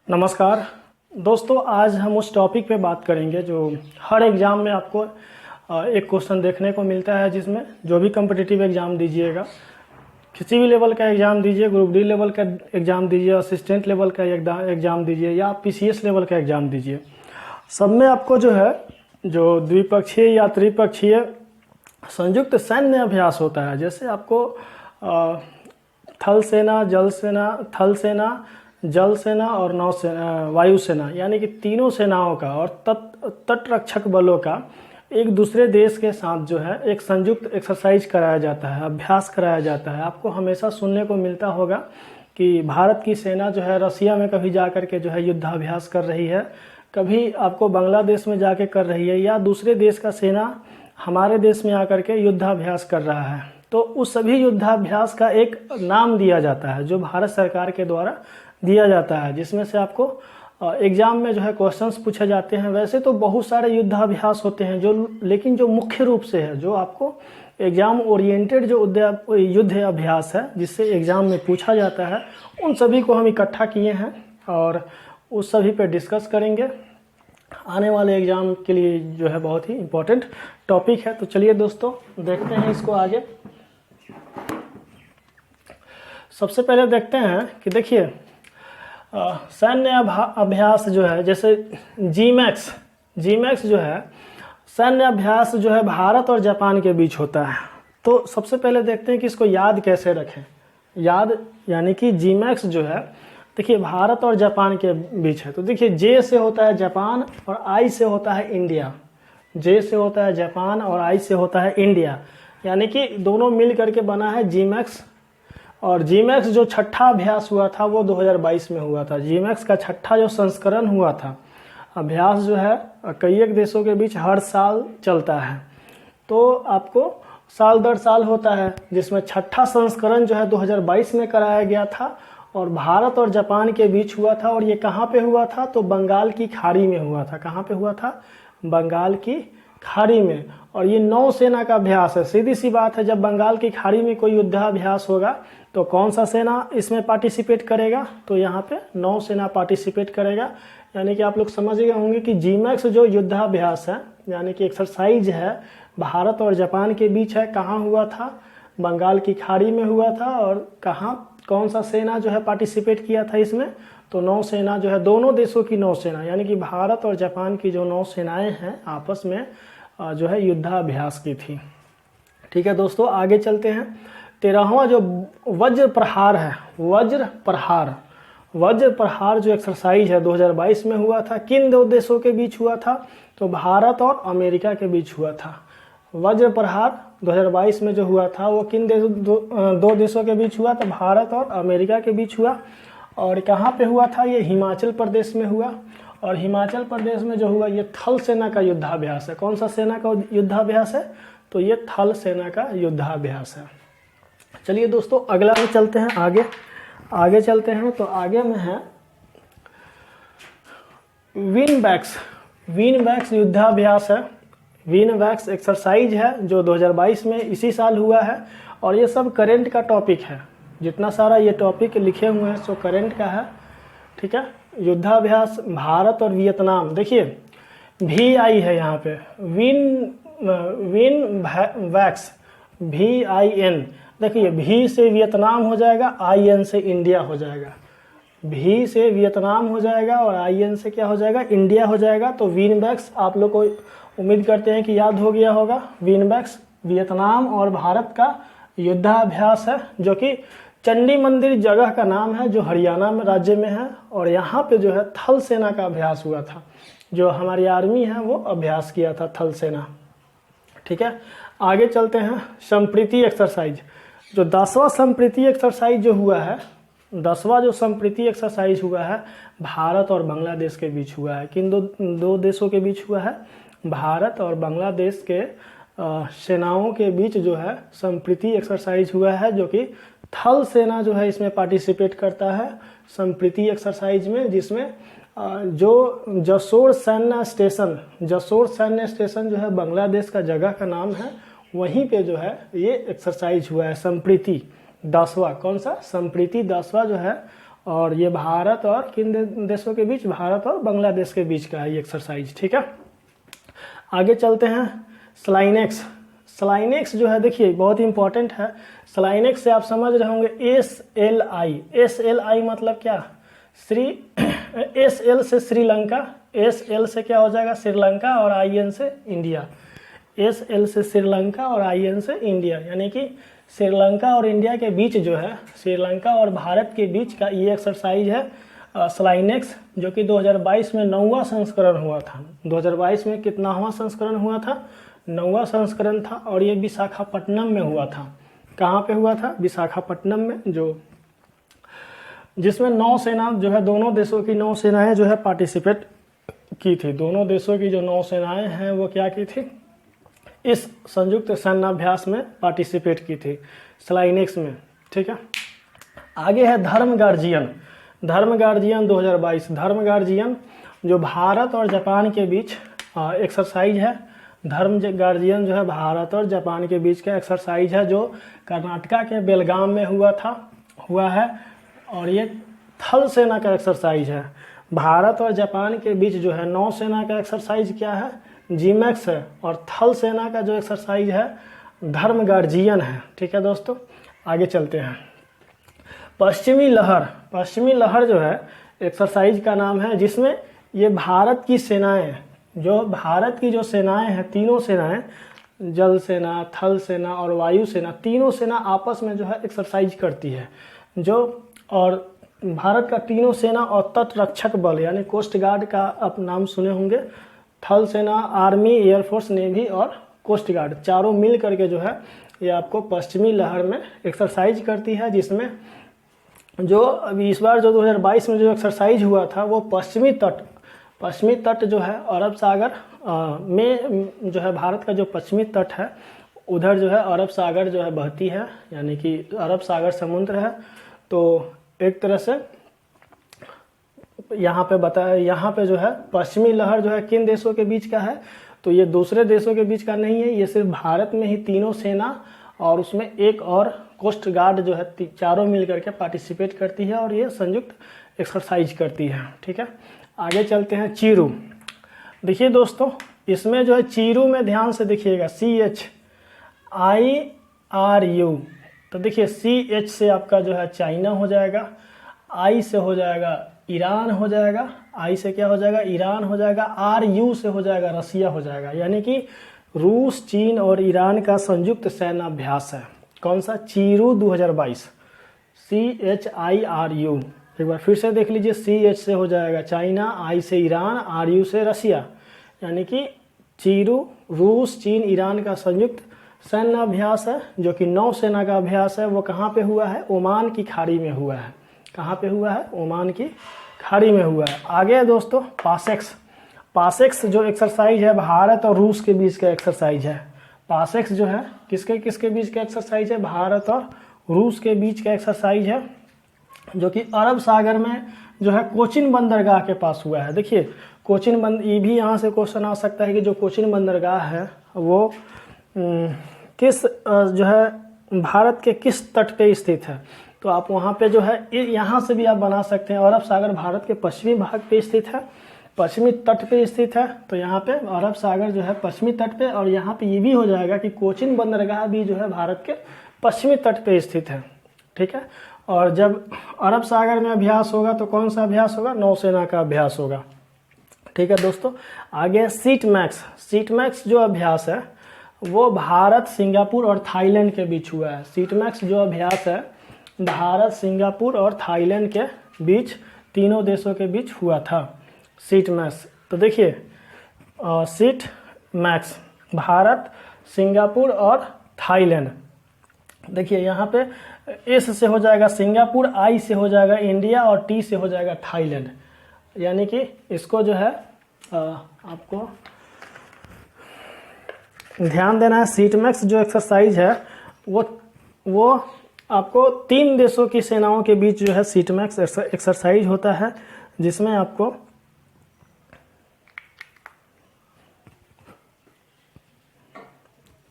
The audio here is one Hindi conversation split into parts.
नमस्कार दोस्तों, आज हम उस टॉपिक पे बात करेंगे जो हर एग्ज़ाम में आपको एक क्वेश्चन देखने को मिलता है, जिसमें जो भी कम्पिटिटिव एग्ज़ाम दीजिएगा, किसी भी लेवल का एग्ज़ाम दीजिए, ग्रुप डी लेवल का एग्ज़ाम दीजिए, असिस्टेंट लेवल का एग्ज़ाम दीजिए या पीसीएस लेवल का एग्ज़ाम दीजिए, सब में आपको जो है जो द्विपक्षीय या त्रिपक्षीय संयुक्त सैन्य अभ्यास होता है। जैसे आपको थल सेना, जल सेना, थल सेना, जल सेना और वायुसेना, यानी कि तीनों सेनाओं का और तटरक्षक बलों का एक दूसरे देश के साथ जो है एक संयुक्त एक्सरसाइज कराया जाता है, अभ्यास कराया जाता है। आपको हमेशा सुनने को मिलता होगा कि भारत की सेना जो है रसिया में कभी जा कर के जो है युद्धाभ्यास कर रही है, कभी आपको बांग्लादेश में जाके कर रही है, या दूसरे देश का सेना हमारे देश में आकर के युद्धाभ्यास कर रहा है। तो उस सभी युद्धाभ्यास का एक नाम दिया जाता है जो भारत सरकार के द्वारा दिया जाता है, जिसमें से आपको एग्जाम में जो है क्वेश्चंस पूछे जाते हैं। वैसे तो बहुत सारे युद्धाभ्यास होते हैं लेकिन जो मुख्य रूप से है, जो आपको एग्जाम ओरिएंटेड जो युद्ध अभ्यास है जिससे एग्जाम में पूछा जाता है, उन सभी को हम इकट्ठा किए हैं और उस सभी पे डिस्कस करेंगे। आने वाले एग्जाम के लिए जो है बहुत ही इम्पोर्टेंट टॉपिक है। तो चलिए दोस्तों, देखते हैं इसको आगे। सबसे पहले देखते हैं कि देखिए सैन्य अभ्यास जो है, जैसे जीमैक्स जो है सैन्य अभ्यास जो है भारत और जापान के बीच होता है। तो सबसे पहले देखते हैं कि इसको याद कैसे रखें। याद यानी कि जीमैक्स जो है, देखिए भारत और जापान के बीच है। तो देखिए जे से होता है जापान और आई से होता है इंडिया। जे से होता है जापान और आई से होता है इंडिया, यानी कि दोनों मिल करके बना है जीमैक्स। और जीमैक्स जो छठा अभ्यास हुआ था वो 2022 में हुआ था। जीमैक्स का छठा जो संस्करण हुआ था, अभ्यास जो है कई एक देशों के बीच हर साल चलता है। तो आपको साल दर साल होता है, जिसमें छठा संस्करण जो है 2022 में कराया गया था और भारत और जापान के बीच हुआ था। और ये कहाँ पे हुआ था? तो बंगाल की खाड़ी में हुआ था। कहाँ पे हुआ था? बंगाल की खाड़ी में। और ये नौसेना का अभ्यास है। सीधी सी बात है, जब बंगाल की खाड़ी में कोई युद्धाभ्यास होगा तो कौन सा सेना इसमें पार्टिसिपेट करेगा? तो यहाँ पे नौसेना पार्टिसिपेट करेगा। यानी कि आप लोग समझ गए होंगे कि जीमैक्स जो युद्धाभ्यास है, यानी कि एक्सरसाइज है, भारत और जापान के बीच है। कहाँ हुआ था? बंगाल की खाड़ी में हुआ था। और कहाँ, कौन सा सेना जो है पार्टिसिपेट किया था इसमें? तो नौसेना जो है, दोनों देशों की नौसेना, यानी कि भारत और जापान की जो नौसेनाएं हैं आपस में जो है युद्धाभ्यास की थी। ठीक है दोस्तों, आगे चलते हैं। 13वां जो वज्र प्रहार है, वज्र प्रहार जो एक्सरसाइज है 2022 में हुआ था। किन दो देशों के बीच हुआ था? तो भारत और अमेरिका के बीच हुआ था। वज्र प्रहार 2022 में जो हुआ था वो किन दो देशों के बीच हुआ? तो भारत और अमेरिका के बीच हुआ। और कहाँ पे हुआ था? ये हिमाचल प्रदेश में हुआ। और हिमाचल प्रदेश में जो हुआ ये थल सेना का युद्धाभ्यास है। कौन सा सेना का युद्धाभ्यास है? तो ये थल सेना का युद्धाभ्यास है। चलिए दोस्तों, अगला में चलते हैं, आगे चलते हैं। तो आगे में है विनबैक्स युद्धाभ्यास है। विनबैक्स एक्सरसाइज है जो 2022 में इसी साल हुआ है। और ये सब करेंट का टॉपिक है। जितना सारा ये टॉपिक लिखे हुए हैं सो करेंट का है। ठीक है, युद्धाभ्यास भारत और वियतनाम। देखिए VI है यहाँ पे, विनबैक्स, VIN। देखिए V से वियतनाम हो जाएगा, IN से इंडिया हो जाएगा। V से वियतनाम हो जाएगा और IN से क्या हो जाएगा? इंडिया हो जाएगा। तो विनबैक्स आप लोग को उम्मीद करते हैं कि याद हो गया होगा। विनबैक्स वियतनाम और भारत का युद्धाभ्यास है, जो कि चंडी मंदिर जगह का नाम है जो हरियाणा में राज्य में है। और यहाँ पे जो है थल सेना का अभ्यास हुआ था। जो हमारी आर्मी है वो अभ्यास किया था थल सेना। ठीक है, आगे चलते हैं। संप्रीति एक्सरसाइज, जो 10वां संप्रीति एक्सरसाइज जो हुआ है, 10वां जो संप्रीति एक्सरसाइज हुआ है भारत और बांग्लादेश के बीच हुआ है। किन दो देशों के बीच हुआ है? भारत और बांग्लादेश के सेनाओं के बीच जो है संप्रीति एक्सरसाइज हुआ है, जो कि थल सेना जो है इसमें पार्टिसिपेट करता है संप्रीति एक्सरसाइज में। जिसमें जो जसोर सैन्य स्टेशन जो है बांग्लादेश का जगह का नाम है, वहीं पे जो है ये एक्सरसाइज हुआ है संप्रीति 10वां। कौन सा? संप्रीति 10वां जो है और ये भारत और किन देशों के बीच, भारत और बांग्लादेश के बीच का है ये एक्सरसाइज। ठीक है, आगे चलते हैं। स्लाइनेक्स। स्लाइनेक्स जो है देखिए बहुत इंपॉर्टेंट है। स्लाइनेक्स से आप समझ रहे होंगे SLI मतलब क्या, SL से श्रीलंका, SL से क्या हो जाएगा श्रीलंका और IN से इंडिया। SL से श्रीलंका और IN से इंडिया, यानी कि श्रीलंका और इंडिया के बीच जो है, श्रीलंका और भारत के बीच का ये एक्सरसाइज है स्लाइनेक्स, जो कि 2022 में 9वां संस्करण हुआ था। 2022 में कितनावां संस्करण हुआ था, 9वां संस्करण था, और ये विशाखापट्टनम में हुआ था। कहाँ पे हुआ था, विशाखापट्टनम में, जो जिसमें नौसेना जो है, दोनों देशों की नौसेनाएं जो है पार्टिसिपेट की थी। दोनों देशों की जो नौसेनाएं हैं वो क्या की थी, इस संयुक्त सैन्याभ्यास में पार्टिसिपेट की थी, स्लाइनेक्स में। ठीक है, आगे है धर्म गार्जियन। धर्म गार्जियन 2022। धर्म गार्जियन जो भारत और जापान के बीच एक्सरसाइज है। धर्म गार्जियन जो है भारत और जापान के बीच का एक्सरसाइज है, जो कर्नाटका के बेलगाम में हुआ है, और ये थल सेना का एक्सरसाइज है। भारत और जापान के बीच जो है नौसेना का एक्सरसाइज क्या है, जीमैक्स है, और थल सेना का जो एक्सरसाइज है धर्म गार्जियन है। ठीक है दोस्तों, आगे चलते हैं। पश्चिमी लहर। पश्चिमी लहर जो है एक्सरसाइज का नाम है, जिसमें ये भारत की सेनाएं, जो भारत की जो सेनाएं हैं, तीनों सेनाएं, जल सेना, थल सेना और वायु सेना, तीनों सेना आपस में जो है एक्सरसाइज करती है। और भारत का तीनों सेना और तट रक्षक बल यानी कोस्ट गार्ड का आप नाम सुने होंगे। थल सेना, आर्मी, एयरफोर्स, नेवी और कोस्ट गार्ड, चारों मिल करके जो है ये आपको पश्चिमी लहर में एक्सरसाइज करती है, जिसमें जो अभी इस बार जो 2022 में जो एक्सरसाइज हुआ था वो पश्चिमी तट जो है अरब सागर में जो है, भारत का जो पश्चिमी तट है उधर जो है अरब सागर जो है बहती है, यानी कि अरब सागर समुद्र है। तो एक तरह से यहाँ पे जो है पश्चिमी लहर जो है किन देशों के बीच का है, तो ये दूसरे देशों के बीच का नहीं है, ये सिर्फ भारत में ही तीनों सेना और उसमें एक और कोस्ट गार्ड जो है, चारों मिल करके पार्टिसिपेट करती है और ये संयुक्त एक्सरसाइज करती है। ठीक है, आगे चलते हैं। चीरू। देखिए दोस्तों, इसमें जो है चीरू में ध्यान से देखिएगा, CHIRU। तो देखिए CH से आपका जो है चाइना हो जाएगा, I से हो जाएगा ईरान हो जाएगा, I से क्या हो जाएगा ईरान हो जाएगा, RU से हो जाएगा रसिया हो जाएगा, यानी कि रूस, चीन और ईरान का संयुक्त सैन्य अभ्यास है। कौन सा, चीरू 2022, CHIRU। एक बार फिर से देख लीजिए, CH से हो जाएगा चाइना, I से ईरान, RU से रसिया, यानी कि चीरू रूस, चीन, ईरान का संयुक्त सैन्य अभ्यास है, जो कि नौसेना का अभ्यास है। वो कहाँ पे हुआ है, ओमान की खाड़ी में हुआ है। कहाँ पे हुआ है, ओमान की खाड़ी में हुआ है। आगे है दोस्तों पासेक्स। पासेक्स जो एक्सरसाइज है भारत और रूस के बीच का एक्सरसाइज है। पासेक्स जो है किसके किसके बीच का एक्सरसाइज है, भारत और रूस के बीच का एक्सरसाइज है, जो कि अरब सागर में जो है कोचिन बंदरगाह के पास हुआ है। देखिए ये भी यहाँ से क्वेश्चन आ सकता है कि जो कोचिन बंदरगाह है वो किस जो है भारत के किस तट पे स्थित है। तो आप वहाँ पे जो है यहाँ से भी आप बना सकते हैं। अरब सागर भारत के पश्चिमी भाग पे स्थित है, पश्चिमी तट पे स्थित है, तो यहाँ पे अरब सागर जो है पश्चिमी तट पे, और यहाँ पे ये भी हो जाएगा कि कोचिन बंदरगाह भी जो है भारत के पश्चिमी तट पे स्थित है। ठीक है, और जब अरब सागर में अभ्यास होगा तो कौन सा अभ्यास होगा, नौसेना का अभ्यास होगा। ठीक है दोस्तों, आगे सीट मैक्स जो अभ्यास है वो भारत, सिंगापुर और थाईलैंड के बीच हुआ है। सीट मैक्स जो अभ्यास है भारत, सिंगापुर और थाईलैंड के बीच, तीनों देशों के बीच हुआ था सीट मैक्स। तो देखिए सीट मैक्स भारत, सिंगापुर और थाईलैंड। देखिए यहाँ पे S से हो जाएगा सिंगापुर, I से हो जाएगा इंडिया और T से हो जाएगा थाईलैंड, यानी कि इसको जो है आपको ध्यान देना है। सीट मैक्स जो एक्सरसाइज है वो आपको 3 देशों की सेनाओं के बीच जो है सीट मैक्स एक्सरसाइज होता है, जिसमें आपको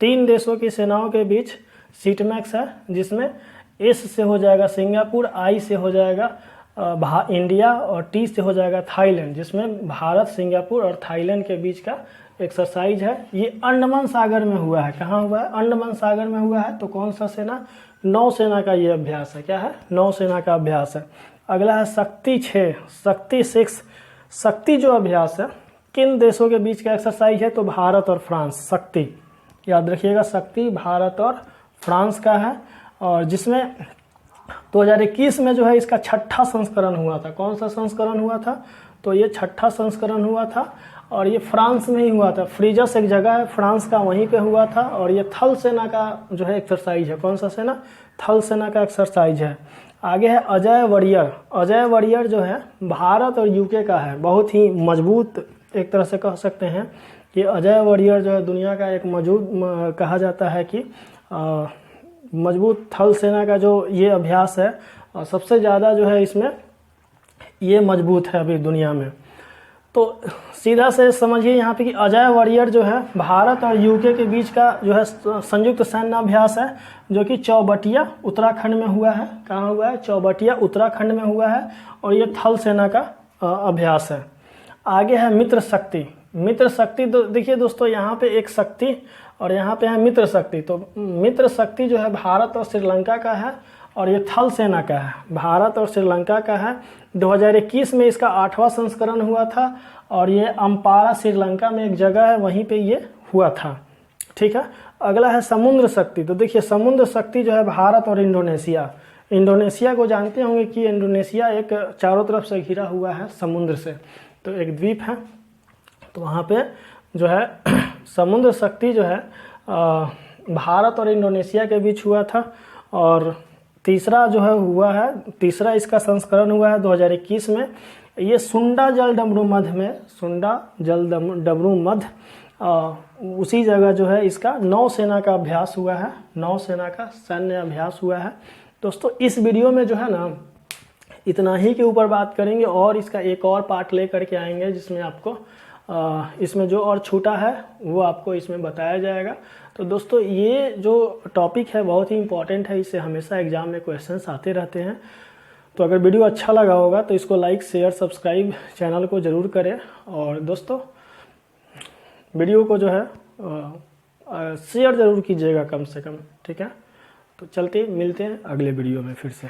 तीन देशों की सेनाओं के बीच सीट मैक्स है, जिसमें S से हो जाएगा सिंगापुर, I से हो जाएगा इंडिया और टी से हो जाएगा थाईलैंड, जिसमें भारत, सिंगापुर और थाईलैंड के बीच का एक्सरसाइज है। ये अंडमान सागर में हुआ है। कहाँ हुआ है? अंडमान सागर में हुआ है। तो कौन सा सेना? नौसेना का ये अभ्यास है। क्या है? नौसेना का अभ्यास है। अगला है शक्ति 6, शक्ति 6। शक्ति जो अभ्यास है किन देशों के बीच का एक्सरसाइज है? तो भारत और फ्रांस। शक्ति याद रखिएगा, शक्ति भारत और फ्रांस का है, और जिसमें 2021 में जो है इसका 6ठा संस्करण हुआ था। कौन सा संस्करण हुआ था? तो ये 6ठा संस्करण हुआ था, और ये फ्रांस में ही हुआ था। फ्रीजस एक जगह है फ्रांस का, वहीं पे हुआ था। और ये थल सेना का जो है एक्सरसाइज है। कौन सा सेना? थल सेना का एक्सरसाइज है। आगे है अजय वॉरियर। अजय वॉरियर जो है भारत और यूके का है। बहुत ही मजबूत एक तरह से कह सकते हैं कि अजय वॉरियर जो है दुनिया का एक मौजूद कहा जाता है कि मजबूत थल सेना का जो ये अभ्यास है, और सबसे ज़्यादा जो है इसमें ये मजबूत है अभी दुनिया में। तो सीधा से समझिए यहाँ पे कि अजय वॉरियर जो है भारत और यूके के बीच का जो है संयुक्त सैन्य अभ्यास है, जो कि चौबटिया उत्तराखंड में हुआ है। कहाँ हुआ है? चौबटिया उत्तराखंड में हुआ है, और ये थल सेना का अभ्यास है। आगे है मित्र शक्ति। मित्र शक्ति तो देखिए दोस्तों, यहाँ पे एक शक्ति और यहाँ पे है मित्र शक्ति। तो मित्र शक्ति जो है भारत और श्रीलंका का है, और ये थल सेना का है। भारत और श्रीलंका का है। 2021 में इसका 8वां संस्करण हुआ था, और ये अम्पारा श्रीलंका में एक जगह है, वहीं पे ये हुआ था। ठीक है। अगला है समुद्र शक्ति। तो देखिए समुद्र शक्ति जो है भारत और इंडोनेशिया। इंडोनेशिया को जानते होंगे कि इंडोनेशिया एक चारों तरफ से घिरा हुआ है समुद्र से, तो एक द्वीप है। तो वहाँ पे जो है समुद्र शक्ति जो है भारत और इंडोनेशिया के बीच हुआ था। और तीसरा जो है हुआ है, तीसरा इसका संस्करण हुआ है 2021 में। ये सुंडा जल डमरू मध में, सुंडा जल डमरू मध उसी जगह जो है इसका नौसेना का अभ्यास हुआ है। नौसेना का सैन्य अभ्यास हुआ है। दोस्तों इस वीडियो में जो है ना इतना ही के ऊपर बात करेंगे, और इसका एक और पार्ट ले करके आएंगे, जिसमें आपको इसमें जो और छूटा है वो आपको इसमें बताया जाएगा। तो दोस्तों ये जो टॉपिक है बहुत ही इंपॉर्टेंट है, इससे हमेशा एग्जाम में क्वेश्चंस आते रहते हैं। तो अगर वीडियो अच्छा लगा होगा तो इसको लाइक, शेयर, सब्सक्राइब चैनल को ज़रूर करें, और दोस्तों वीडियो को जो है शेयर ज़रूर कीजिएगा कम से कम। ठीक है। तो चलते मिलते हैं अगले वीडियो में फिर से।